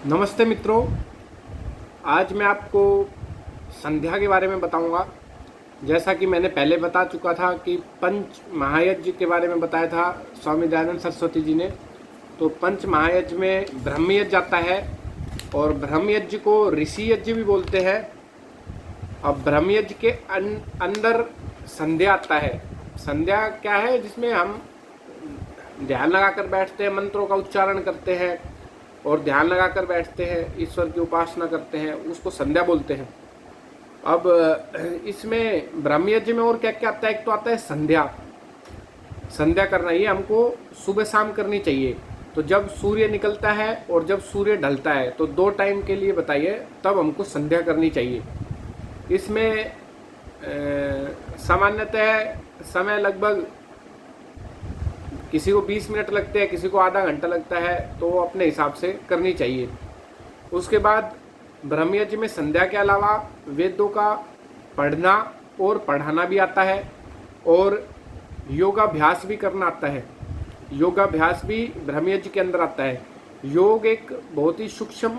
नमस्ते मित्रों। आज मैं आपको संध्या के बारे में बताऊंगा। जैसा कि मैंने पहले बता चुका था कि पंच महायज्ञ के बारे में बताया था स्वामी दयानंद सरस्वती जी ने। तो पंच महायज्ञ में ब्रह्म यज्ञ आता है और ब्रह्म यज्ञ को ऋषि यज्ञ भी बोलते हैं। अब ब्रह्म यज्ञ के अंदर संध्या आता है। संध्या क्या है? जिसमें हम ध्यान लगाकर बैठते हैं, मंत्रों का उच्चारण करते हैं और ध्यान लगाकर बैठते हैं, ईश्वर की उपासना करते हैं, उसको संध्या बोलते हैं। अब इसमें ब्रह्म यज्ञ में और क्या क्या आता है? एक तो आता है संध्या। संध्या करना ये हमको सुबह शाम करनी चाहिए। तो जब सूर्य निकलता है और जब सूर्य ढलता है, तो 2 टाइम के लिए बताइए, तब हमको संध्या करनी चाहिए। इसमें सामान्यतः समय लगभग किसी को 20 मिनट लगते हैं, किसी को आधा घंटा लगता है, तो अपने हिसाब से करनी चाहिए। उसके बाद ब्रह्म यज्ञ में संध्या के अलावा वेदों का पढ़ना और पढ़ाना भी आता है और योगाभ्यास भी करना आता है। योगाभ्यास भी ब्रह्म यज्ञ के अंदर आता है। योग एक बहुत ही सूक्ष्म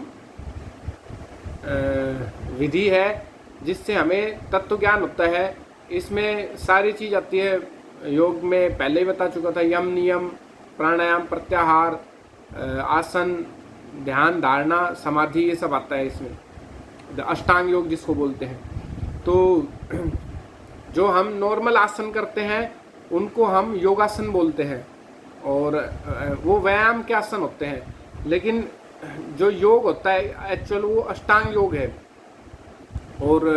विधि है जिससे हमें तत्व ज्ञान होता है। इसमें सारी चीज़ आती है। योग में पहले ही बता चुका था, यम नियम, प्राणायाम, प्रत्याहार, आसन, ध्यान, धारणा, समाधि, ये सब आता है इसमें। अष्टांग योग जिसको बोलते हैं। तो जो हम नॉर्मल आसन करते हैं उनको हम योगासन बोलते हैं और वो व्यायाम के आसन होते हैं। लेकिन जो योग होता है एक्चुअल वो अष्टांग योग है। और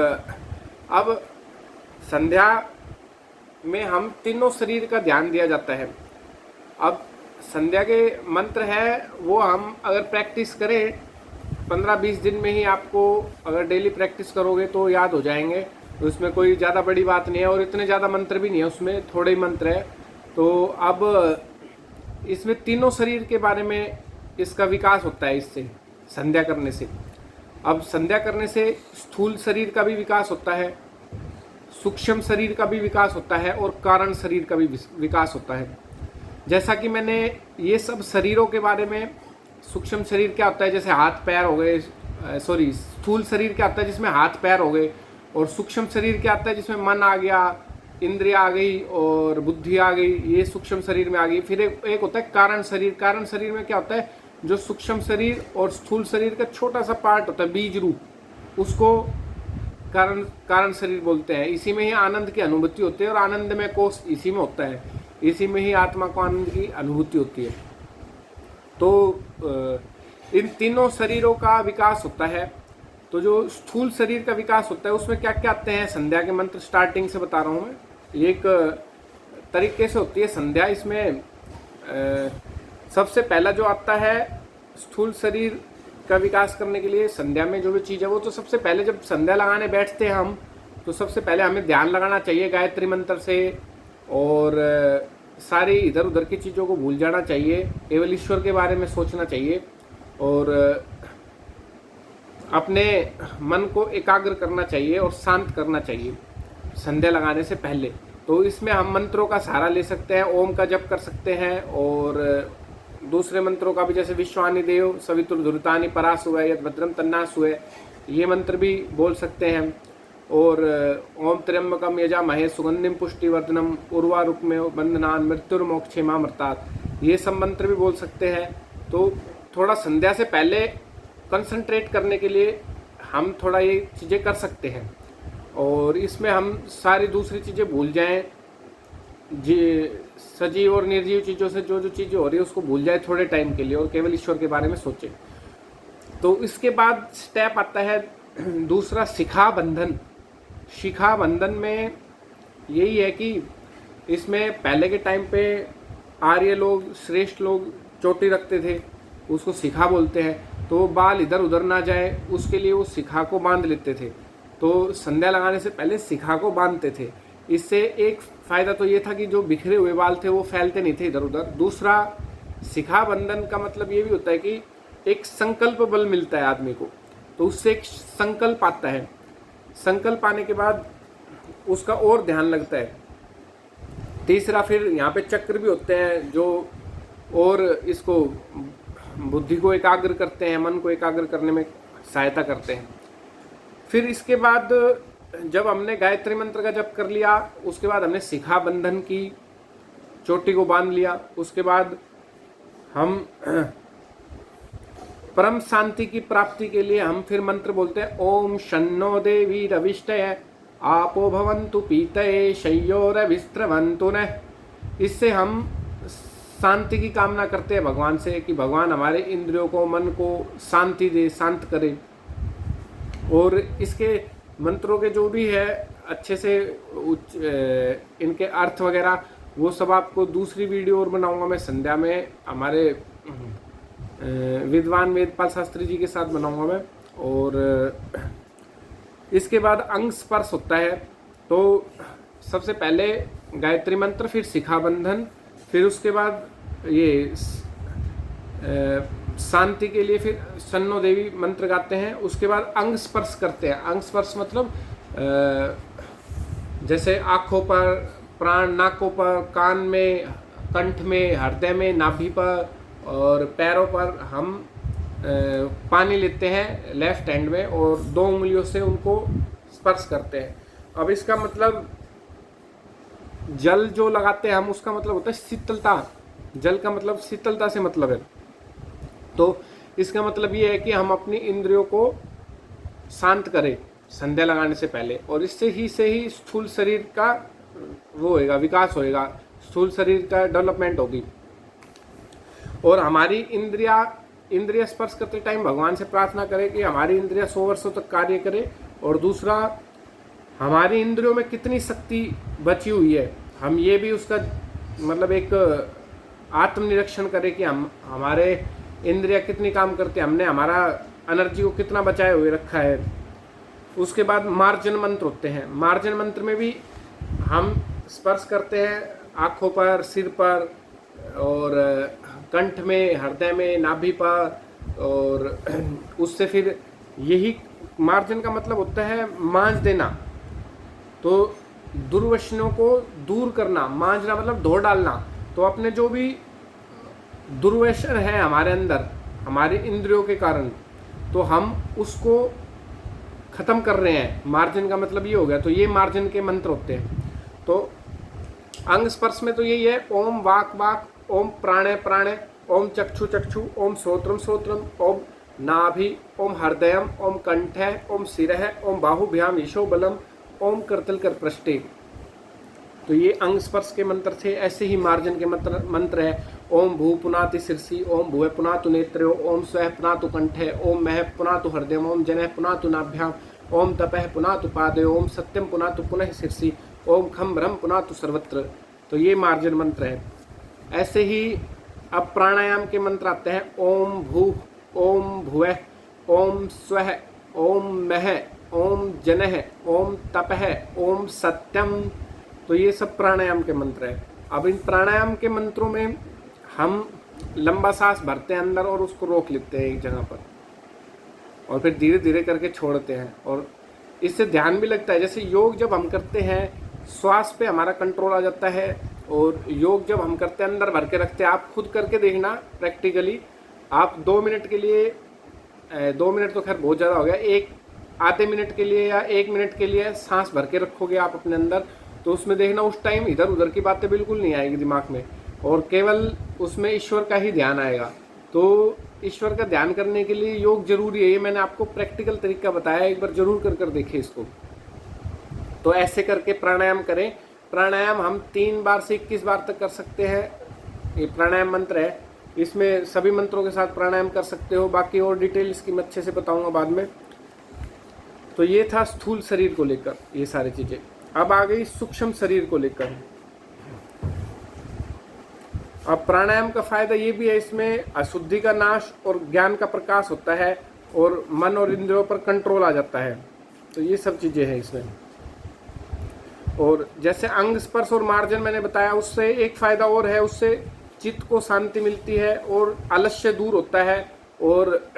अब संध्या में हम तीनों शरीर का ध्यान दिया जाता है। अब संध्या के मंत्र है वो हम अगर प्रैक्टिस करें 15-20 दिन में ही, आपको अगर डेली प्रैक्टिस करोगे तो याद हो जाएंगे। तो उसमें कोई ज़्यादा बड़ी बात नहीं है और इतने ज़्यादा मंत्र भी नहीं है, उसमें थोड़े ही मंत्र है। तो अब इसमें तीनों शरीर के बारे में इसका विकास होता है इससे, संध्या करने से। अब संध्या करने से स्थूल शरीर का भी विकास होता है, सूक्ष्म शरीर का भी विकास होता है और कारण शरीर का भी विकास होता है। जैसा कि मैंने ये सब शरीरों के बारे में, सूक्ष्म शरीर क्या होता है जैसे हाथ पैर हो गए, स्थूल शरीर क्या होता है जिसमें हाथ पैर हो गए, और सूक्ष्म शरीर क्या आता है जिसमें मन आ गया, इंद्रिया आ गई और बुद्धि आ गई, ये सूक्ष्म शरीर में आ गई। फिर एक होता है कारण शरीर। कारण शरीर में क्या होता है? जो सूक्ष्म शरीर और स्थूल शरीर का छोटा सा पार्ट होता है, बीज रूप, उसको कारण शरीर बोलते हैं। इसी में ही आनंद की अनुभूति होती है और आनंद में कोष इसी में होता है। इसी में ही आत्मा को आनंद की अनुभूति होती है। तो इन तीनों शरीरों का विकास होता है। तो जो स्थूल शरीर का विकास होता है उसमें क्या क्या आते हैं? संध्या के मंत्र स्टार्टिंग से बता रहा हूँ मैं। एक तरीके से होती है संध्या। इसमें सबसे पहला जो आता है स्थूल शरीर का विकास करने के लिए संध्या में जो भी चीज़ है वो, तो सबसे पहले जब संध्या लगाने बैठते हैं हम, तो सबसे पहले हमें ध्यान लगाना चाहिए गायत्री मंत्र से और सारी इधर उधर की चीज़ों को भूल जाना चाहिए, केवल ईश्वर के बारे में सोचना चाहिए और अपने मन को एकाग्र करना चाहिए और शांत करना चाहिए संध्या लगाने से पहले। तो इसमें हम मंत्रों का सहारा ले सकते हैं, ओम का जप कर सकते हैं और दूसरे मंत्रों का भी, जैसे विश्वानि देव सवितुर्धुरतानि परासुवै यद भद्रम तन्नासुवै, ये मंत्र भी बोल सकते हैं। और ओम त्र्यंबकम यजामहे सुगंधिम पुष्टिवर्धनम उर्वारुकमे बंधनान मृत्युर्मोक्षेमामृतात्, ये सब मंत्र भी बोल सकते हैं। तो थोड़ा संध्या से पहले कंसंट्रेट करने के लिए हम थोड़ा ये चीज़ें कर सकते हैं और इसमें हम सारी दूसरी चीज़ें भूल जाएं। जी, सजीव और निर्जीव चीज़ों से जो जो चीज़ें हो रही है उसको भूल जाए थोड़े टाइम के लिए और केवल ईश्वर के बारे में सोचें। तो इसके बाद स्टेप आता है दूसरा, शिखा बंधन। शिखा बंधन में यही है कि इसमें पहले के टाइम पे आर्य लोग, श्रेष्ठ लोग चोटी रखते थे, उसको शिखा बोलते हैं। तो बाल इधर उधर ना जाए उसके लिए वो शिखा को बांध लेते थे। तो संध्या लगाने से पहले शिखा को बांधते थे। इससे एक फ़ायदा तो ये था कि जो बिखरे हुए बाल थे वो फैलते नहीं थे इधर उधर। दूसरा, शिखा बंधन का मतलब ये भी होता है कि एक संकल्प बल मिलता है आदमी को, तो उससे एक संकल्प आता है। संकल्प आने के बाद उसका और ध्यान लगता है। तीसरा, फिर यहाँ पे चक्र भी होते हैं जो और इसको बुद्धि को एकाग्र करते हैं, मन को एकाग्र करने में सहायता करते हैं। फिर इसके बाद जब हमने गायत्री मंत्र का जप कर लिया, उसके बाद हमने शिखा बंधन की, चोटी को बांध लिया। उसके बाद हम परम शांति की प्राप्ति के लिए हम फिर मंत्र बोलते हैं, ओम शन्नो देवी रविष्टय आपो भवन्तु पीतये शय्योरभिस्रवन्तु नः। इससे हम शांति की कामना करते हैं भगवान से कि भगवान हमारे इंद्रियों को, मन को शांति दे, शांत करे। और इसके मंत्रों के जो भी है अच्छे से इनके अर्थ वगैरह वो सब आपको दूसरी वीडियो और बनाऊंगा मैं संध्या में, हमारे विद्वान वेदपाल शास्त्री जी के साथ बनाऊंगा मैं। और इसके बाद अंग स्पर्श होता है। तो सबसे पहले गायत्री मंत्र, फिर शिखा बंधन, फिर उसके बाद ये शांति के लिए फिर शन्नो देवी मंत्र गाते हैं। उसके बाद अंग स्पर्श करते हैं। अंग स्पर्श मतलब जैसे आँखों पर प्राण, नाकों पर, कान में, कंठ में, हृदय में, नाभि पर और पैरों पर हम पानी लेते हैं लेफ्ट हैंड में और 2 उंगलियों से उनको स्पर्श करते हैं। अब इसका मतलब जल जो लगाते हैं हम, उसका मतलब होता है शीतलता। जल का मतलब शीतलता से मतलब है। तो इसका मतलब ये है कि हम अपनी इंद्रियों को शांत करें संध्या लगाने से पहले, और इससे ही स्थूल शरीर का वो होएगा, विकास होएगा, स्थूल शरीर का डेवलपमेंट होगी। और हमारी इंद्रिया स्पर्श करते टाइम भगवान से प्रार्थना करें कि हमारी इंद्रिया 100 वर्षों तक कार्य करे। और दूसरा, हमारी इंद्रियों में कितनी शक्ति बची हुई है, हम ये भी उसका मतलब एक आत्मनिरीक्षण करें कि हमारे इंद्रिया कितनी काम करते हैं, हमने हमारा एनर्जी को कितना बचाए हुए रखा है। उसके बाद मार्जन मंत्र होते हैं। मार्जन मंत्र में भी हम स्पर्श करते हैं आँखों पर, सिर पर और कंठ में, हृदय में, नाभि पर। और उससे फिर यही मार्जन का मतलब होता है मांझ देना। तो दुर्वचनों को दूर करना, मांझना मतलब धो डालना। तो अपने जो भी दुर्व्यसन है हमारे अंदर, हमारे इंद्रियों के कारण, तो हम उसको खत्म कर रहे हैं। मार्जन का मतलब ये हो गया। तो ये मार्जन के मंत्र होते हैं। तो अंग स्पर्श में तो यही है, ओम वाक वाक, ओम प्राणे प्राणे, ओम चक्षु चक्षु, ओम श्रोत्रम श्रोत्रम, ओम नाभि, ओम हृदयम, ओम कंठ, ओम शिरः, ओम बाहुभ्याम ईशो बलम, ओम करतल कर पृष्ठे। तो ये अंग स्पर्श के मंत्र थे। ऐसे ही मार्जन के मंत्र है, ओम भू पुनाति शीर्षि, ओम भुव पुनातु नेत्रो, ओम स्वः पुनातु कंठे, ओम मह पुनातु हृदय, ओम जनः पुनातु नाभ्याम, ओम तपः पुनातु पादे, ओम सत्यम पुनातु पुनः शीर्षि, ओम खम ब्रह्म पुनातु सर्वत्र। तो ये मार्जन मंत्र है। ऐसे ही अब प्राणायाम के मंत्र आते हैं, ओम भू, ओम भुवः, ओम स्वः, ओम मह, ओम जनः, ओम तपः, ओम सत्यम। तो ये सब प्राणायाम के मंत्र हैं। अब इन प्राणायाम के मंत्रों में हम लंबा सांस भरते हैं अंदर और उसको रोक लेते हैं एक जगह पर, और फिर धीरे धीरे करके छोड़ते हैं। और इससे ध्यान भी लगता है। जैसे योग जब हम करते हैं, श्वास पे हमारा कंट्रोल आ जाता है। और योग जब हम करते हैं, अंदर भर के रखते हैं। आप खुद करके देखना प्रैक्टिकली। आप 2 मिनट के लिए, 2 मिनट तो खैर बहुत ज़्यादा हो गया, एक आधे मिनट के लिए या 1 मिनट के लिए सांस भर के रखोगे आप अपने अंदर, तो उसमें देखना उस टाइम इधर उधर की बातें बिल्कुल नहीं आएगी दिमाग में, और केवल उसमें ईश्वर का ही ध्यान आएगा। तो ईश्वर का ध्यान करने के लिए योग जरूरी है। ये मैंने आपको प्रैक्टिकल तरीका बताया, एक बार जरूर कर देखें इसको। तो ऐसे करके प्राणायाम करें। प्राणायाम हम 3 बार से 21 बार तक कर सकते हैं। ये प्राणायाम मंत्र है, इसमें सभी मंत्रों के साथ प्राणायाम कर सकते हो। बाकी और डिटेल इसकी मैं अच्छे से बताऊंगा बाद में। तो ये था स्थूल शरीर को लेकर ये सारी चीज़ें। अब आ गई सूक्ष्म शरीर को लेकर। अब प्राणायाम का फायदा ये भी है, इसमें अशुद्धि का नाश और ज्ञान का प्रकाश होता है, और मन और इंद्रियों पर कंट्रोल आ जाता है। तो ये सब चीज़ें हैं इसमें। और जैसे अंग स्पर्श और मार्जन मैंने बताया, उससे एक फायदा और है, उससे चित्त को शांति मिलती है और आलस्य दूर होता है। और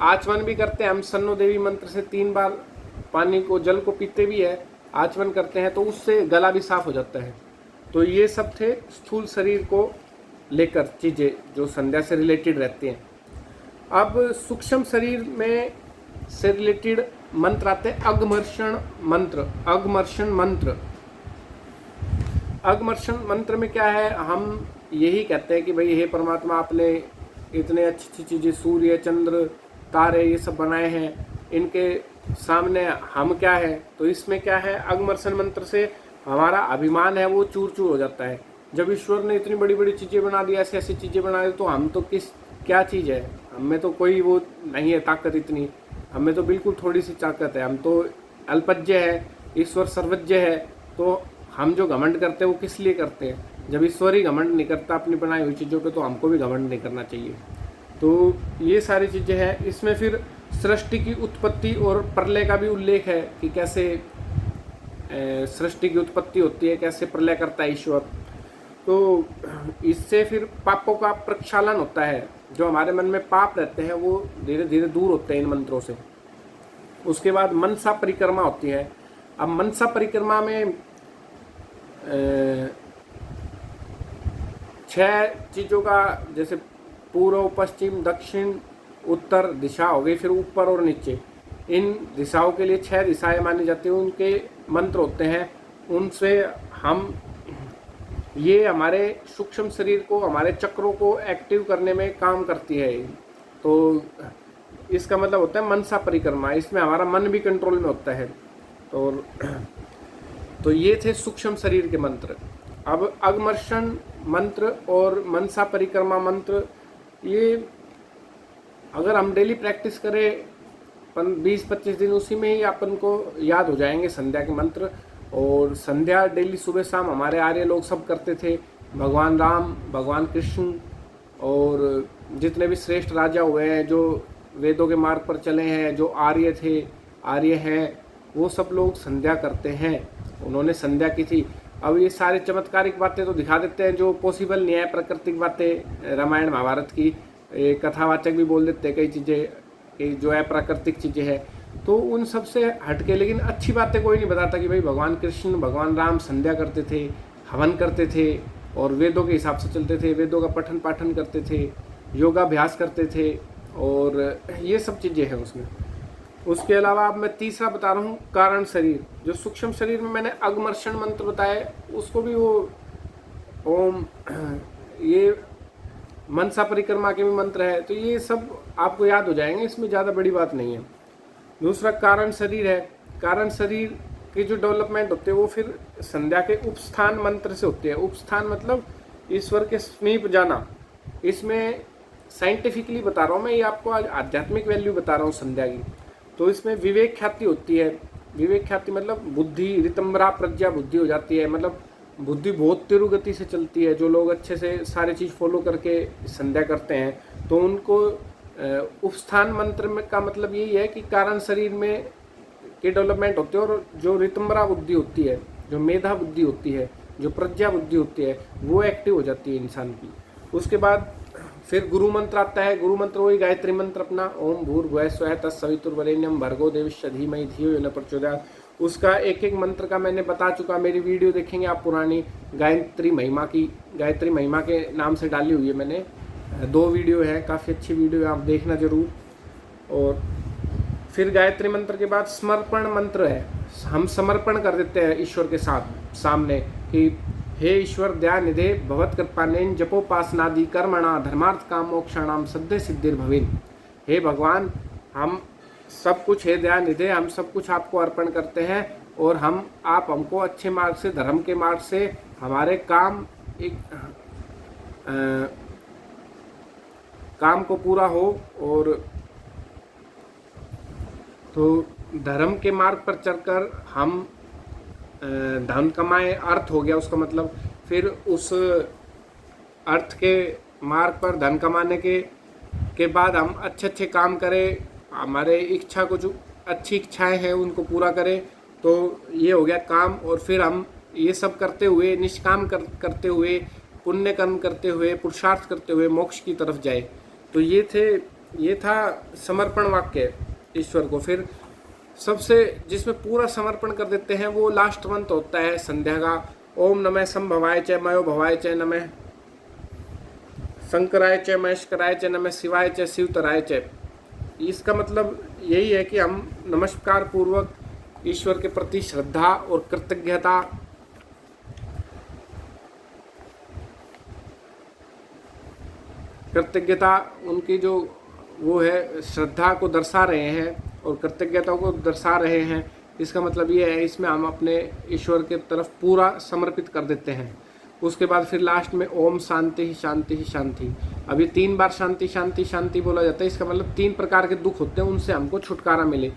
आचमन भी करते हैं हम शन्नो देवी मंत्र से 3 बार पानी को, जल को पीते भी है, आचमन करते हैं, तो उससे गला भी साफ हो जाता है। तो ये सब थे स्थूल शरीर को लेकर चीज़ें जो संध्या से रिलेटेड रहती हैं। अब सूक्ष्म शरीर में से रिलेटेड मंत्र आते हैं अगमर्षण मंत्र। अगमर्षण मंत्र, अगमर्षण मंत्र में क्या है, हम यही कहते हैं कि भाई हे परमात्मा, आपने इतने अच्छी अच्छी चीज़ें, सूर्य चंद्र तारे ये सब बनाए हैं, इनके सामने हम क्या है। तो इसमें क्या है, अगमर्षण मंत्र से हमारा अभिमान है वो चूर चूर हो जाता है। जब ईश्वर ने इतनी बड़ी बड़ी चीज़ें बना दी, ऐसी ऐसी चीज़ें बना दी, तो हम तो क्या चीज़ है, हमें तो कोई वो नहीं है ताकत इतनी, हमें तो बिल्कुल थोड़ी सी ताकत है, हम तो अल्पज्ञ है, ईश्वर सर्वज्ञ है। तो हम जो घमंड करते हैं वो किस लिए करते हैं, जब ईश्वर ही घमंड नहीं करता अपनी बनाई हुई चीज़ों पे, तो हमको भी घमंड नहीं करना चाहिए। तो ये सारी चीज़ें हैं। इसमें फिर सृष्टि की उत्पत्ति और प्रलय का भी उल्लेख है कि कैसे सृष्टि की उत्पत्ति होती है, कैसे प्रलय करता है ईश्वर। तो इससे फिर पापों का प्रक्षालन होता है, जो हमारे मन में पाप रहते हैं वो धीरे धीरे दूर होते हैं इन मंत्रों से। उसके बाद मनसा परिक्रमा होती है। अब मनसा परिक्रमा में 6 चीज़ों का, जैसे पूर्व पश्चिम दक्षिण उत्तर दिशा हो गई, फिर ऊपर और नीचे, इन दिशाओं के लिए 6 दिशाएं मानी जाती हैं, उनके मंत्र होते हैं। उनसे हम ये हमारे सूक्ष्म शरीर को, हमारे चक्रों को एक्टिव करने में काम करती है। तो इसका मतलब होता है मनसा परिक्रमा, इसमें हमारा मन भी कंट्रोल में होता है। तो ये थे सूक्ष्म शरीर के मंत्र। अब अगमर्षण मंत्र और मनसा परिक्रमा मंत्र, ये अगर हम डेली प्रैक्टिस करें 20-25 दिन, उसी में ही अपन को याद हो जाएंगे संध्या के मंत्र। और संध्या डेली सुबह शाम हमारे आर्य लोग सब करते थे। भगवान राम, भगवान कृष्ण और जितने भी श्रेष्ठ राजा हुए हैं, जो वेदों के मार्ग पर चले हैं, जो आर्य थे, आर्य हैं, वो सब लोग संध्या करते हैं। उन्होंने संध्या की थी। अब ये सारे चमत्कारिक बातें तो दिखा देते हैं जो पॉसिबल नहीं है, प्राकृतिक बातें, रामायण महाभारत की कथावाचक भी बोल देते हैं कई चीज़ें जो है प्राकृतिक चीज़ें हैं। तो उन सब से हटके, लेकिन अच्छी बातें कोई नहीं बताता कि भाई भगवान कृष्ण, भगवान राम संध्या करते थे, हवन करते थे और वेदों के हिसाब से चलते थे, वेदों का पठन पाठन करते थे, योगाभ्यास करते थे, और ये सब चीज़ें हैं उसमें। उसके अलावा अब मैं तीसरा बता रहा हूँ, कारण शरीर। जो सूक्ष्म शरीर में मैंने अगमर्षण मंत्र बताया, उसको भी वो ओम, ये मनसा परिक्रमा के भी मंत्र है। तो ये सब आपको याद हो जाएंगे, इसमें ज़्यादा बड़ी बात नहीं है। दूसरा कारण शरीर है। कारण शरीर की जो डेवलपमेंट होती है वो फिर संध्या के उपस्थान मंत्र से होती है। उपस्थान मतलब ईश्वर के समीप जाना। इसमें साइंटिफिकली बता रहा हूँ मैं, ये आपको आज आध्यात्मिक वैल्यू बता रहा हूँ संध्या की। तो इसमें विवेक ख्याति होती है। विवेक ख्याति मतलब बुद्धि, ऋतंबरा प्रज्ञा बुद्धि हो जाती है, मतलब बुद्धि बहुत तीव्र गति से चलती है। जो लोग अच्छे से सारी चीज़ फॉलो करके संध्या करते हैं, तो उनको उपस्थान मंत्र में का मतलब यही है कि कारण शरीर में की डेवलपमेंट होती है, और जो ऋतंबरा बुद्धि होती है, जो मेधा बुद्धि होती है, जो प्रज्ञा बुद्धि होती है, वो एक्टिव हो जाती है इंसान की। उसके बाद फिर गुरु मंत्र आता है। गुरु मंत्र वही गायत्री मंत्र अपना, ओम भूर्भुवः स्वः तत्सवितुर्वरेण्यम भर्गो देवस्य धीमहि धियो यो न प्रचोदयात्। उसका एक एक मंत्र का मैंने बता चुका, मेरी वीडियो देखेंगे आप पुरानी, गायत्री महिमा की, गायत्री महिमा के नाम से डाली हुई है मैंने, 2 वीडियो है, काफ़ी अच्छी वीडियो है, आप देखना जरूर। और फिर गायत्री मंत्र के बाद समर्पण मंत्र है। हम समर्पण कर देते हैं ईश्वर के साथ सामने कि हे ईश्वर दयानिधे भवत्कृपानेन जपोपासनादि कर्मणा धर्मार्थ काम मोक्षाणाम सद्य सिद्धिर्भवेन। हे भगवान, हम सब कुछ, हे दयानिधे, हम सब कुछ आपको अर्पण करते हैं, और आप हमको अच्छे मार्ग से, धर्म के मार्ग से हमारे काम काम को पूरा हो, और तो धर्म के मार्ग पर चलकर हम धन कमाए, अर्थ हो गया उसका मतलब। फिर उस अर्थ के मार्ग पर धन कमाने के बाद हम अच्छे अच्छे काम करें, हमारे इच्छा को, जो अच्छी इच्छाएं हैं उनको पूरा करें। तो ये हो गया काम। और फिर हम ये सब करते हुए, निष्काम करते हुए, पुण्य कर्म करते हुए, पुरुषार्थ करते हुए मोक्ष की तरफ जाए। तो ये था समर्पण वाक्य ईश्वर को। फिर सबसे जिसमें पूरा समर्पण कर देते हैं वो लास्ट मंत्र होता है संध्या का, ओम नमः संभवाय च मयो भवाय च नमः। शंकराय च महेश्वराय च नमः शिवाय च शिवतराय च। इसका मतलब यही है कि हम नमस्कार पूर्वक ईश्वर के प्रति श्रद्धा और कृतज्ञता उनकी जो वो है श्रद्धा को दर्शा रहे हैं और कृतज्ञता को दर्शा रहे हैं। इसका मतलब ये है इसमें हम अपने ईश्वर के तरफ पूरा समर्पित कर देते हैं। उसके बाद फिर लास्ट में ओम शांति ही शांति ही शांति। अभी 3 बार शांति शांति शांति बोला जाता है। इसका मतलब 3 प्रकार के दुख होते हैं, उनसे हमको छुटकारा मिले।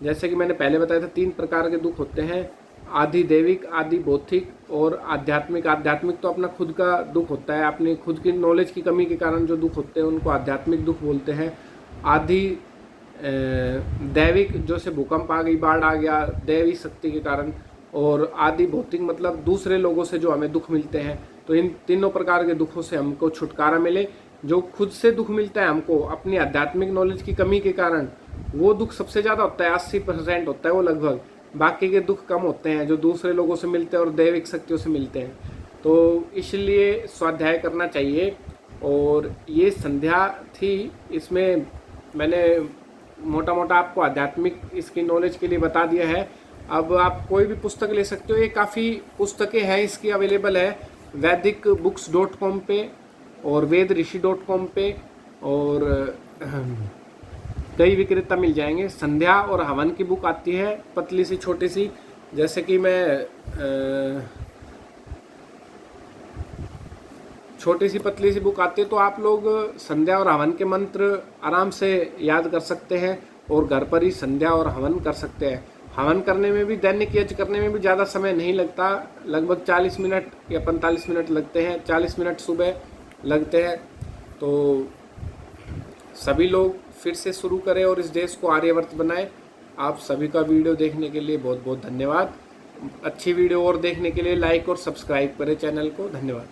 जैसे कि मैंने पहले बताया था 3 प्रकार के दुख होते हैं, आदि दैविक, आदि भौतिक और आध्यात्मिक। आध्यात्मिक तो अपना खुद का दुख होता है, अपनी खुद की नॉलेज की कमी के कारण जो दुख होते हैं उनको आध्यात्मिक दुख बोलते हैं। आदि दैविक जो से भूकंप आ गई, बाढ़ आ गया दैवी शक्ति के कारण, और आदि भौतिक मतलब दूसरे लोगों से जो हमें दुख मिलते हैं। तो इन तीनों प्रकार के दुखों से हमको छुटकारा मिले। जो खुद से दुख मिलता है हमको अपनी आध्यात्मिक नॉलेज की कमी के कारण, वो दुख सबसे ज़्यादा होता है, 80% होता है वो लगभग। बाकी के दुख कम होते हैं जो दूसरे लोगों से मिलते हैं और दैविक शक्तियों से मिलते हैं। तो इसलिए स्वाध्याय करना चाहिए। और ये संध्या थी, इसमें मैंने मोटा मोटा आपको आध्यात्मिक इसकी नॉलेज के लिए बता दिया है। अब आप कोई भी पुस्तक ले सकते हो, ये काफ़ी पुस्तकें हैं इसकी अवेलेबल है वैदिकबुक्स.com पे और वेदऋषि.com पे, और कई विक्रेता मिल जाएंगे। संध्या और हवन की बुक आती है पतली सी छोटी सी, जैसे कि मैं छोटी सी पतली सी बुक आती है, तो आप लोग संध्या और हवन के मंत्र आराम से याद कर सकते हैं और घर पर ही संध्या और हवन कर सकते हैं। हवन करने में भी, दैनिक यज्ञ करने में भी ज़्यादा समय नहीं लगता, लगभग 40 मिनट या 45 मिनट लगते हैं। 40 मिनट सुबह लगते हैं। तो सभी लोग फिर से शुरू करें और इस देश को आर्यवर्त बनाएं। आप सभी का वीडियो देखने के लिए बहुत बहुत धन्यवाद। अच्छी वीडियो और देखने के लिए लाइक और सब्सक्राइब करें चैनल को। धन्यवाद।